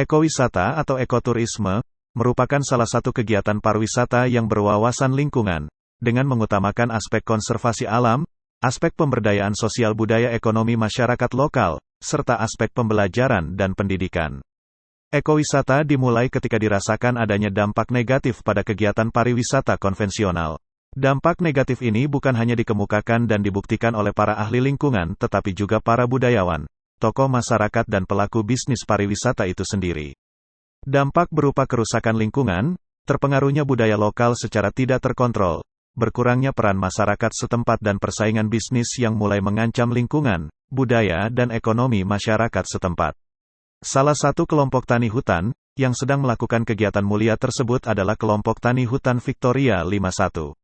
Ekowisata atau ekoturisme merupakan salah satu kegiatan pariwisata yang berwawasan lingkungan, dengan mengutamakan aspek konservasi alam, aspek pemberdayaan sosial budaya ekonomi masyarakat lokal, serta aspek pembelajaran dan pendidikan. Ekowisata dimulai ketika dirasakan adanya dampak negatif pada kegiatan pariwisata konvensional. Dampak negatif ini bukan hanya dikemukakan dan dibuktikan oleh para ahli lingkungan tetapi juga para budayawan, tokoh masyarakat dan pelaku bisnis pariwisata itu sendiri. Dampak berupa kerusakan lingkungan, terpengaruhnya budaya lokal secara tidak terkontrol, berkurangnya peran masyarakat setempat dan persaingan bisnis yang mulai mengancam lingkungan, budaya dan ekonomi masyarakat setempat. Salah satu kelompok tani hutan, yang sedang melakukan kegiatan mulia tersebut adalah kelompok tani hutan Victoria 51.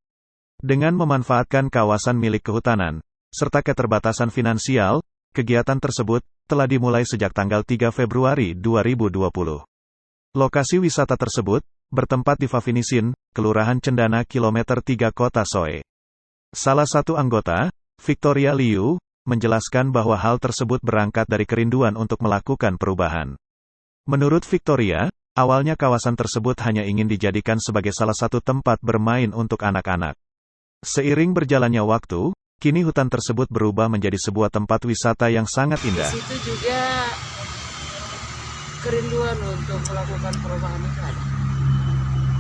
Dengan memanfaatkan kawasan milik kehutanan, serta keterbatasan finansial, kegiatan tersebut telah dimulai sejak tanggal 3 Februari 2020. Lokasi wisata tersebut bertempat di Favinisin, Kelurahan Cendana, Kilometer 3 Kota Soe. Salah satu anggota, Victoria Liu, menjelaskan bahwa hal tersebut berangkat dari kerinduan untuk melakukan perubahan. Menurut Victoria, awalnya kawasan tersebut hanya ingin dijadikan sebagai salah satu tempat bermain untuk anak-anak. Seiring berjalannya waktu, kini hutan tersebut berubah menjadi sebuah tempat wisata yang sangat indah. Di situ juga kerinduan untuk melakukan perubahan itu ada.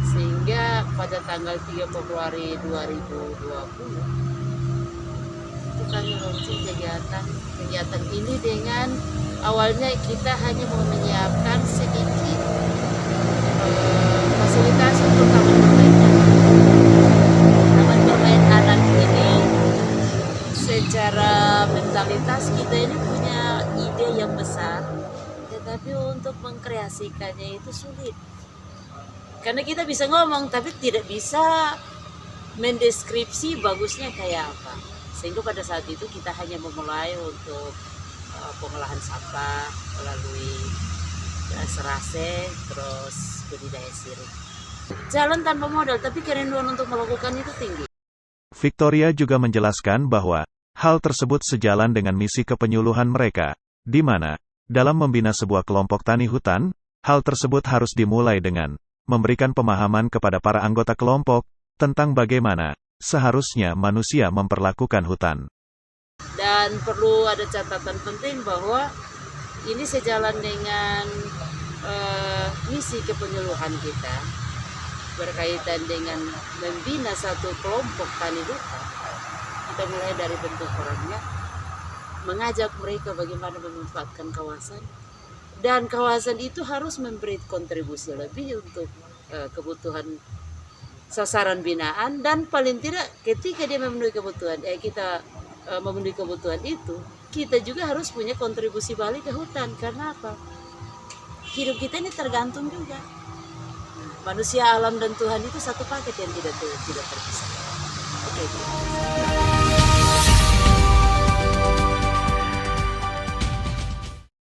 Sehingga pada tanggal 3 Februari 2020, kami launching kegiatan ini dengan awalnya kita hanya mau menyiapkan sedikit fasilitas untuk taman bermain anak. Taman bermain anak ini secara mentalitas kita ini punya ide yang besar, tetapi untuk mengkreasikannya itu sulit. Karena kita bisa ngomong tapi tidak bisa mendeskripsi bagusnya kayak apa. Sehingga pada saat itu kita hanya memulai untuk pengolahan sampah melalui serase, terus budidaya sirih. Jalan tanpa modal, tapi kerinduan untuk melakukan itu tinggi. Victoria juga menjelaskan bahwa hal tersebut sejalan dengan misi kepenyuluhan mereka, di mana, dalam membina sebuah kelompok tani hutan, hal tersebut harus dimulai dengan memberikan pemahaman kepada para anggota kelompok tentang bagaimana seharusnya manusia memperlakukan hutan. Dan perlu ada catatan penting bahwa ini sejalan dengan misi kepenyuluhan kita berkaitan dengan membina satu kelompok tani hutan. Kita mulai dari bentuk orangnya, mengajak mereka bagaimana memanfaatkan kawasan, dan kawasan itu harus memberi kontribusi lebih untuk kebutuhan sasaran binaan, dan paling tidak ketika dia memenuhi kebutuhan, kita memenuhi kebutuhan itu, kita juga harus punya kontribusi balik ke hutan. Karena apa? Hidup kita ini tergantung juga. Manusia, alam dan Tuhan itu satu paket yang tidak terpisah. Oke.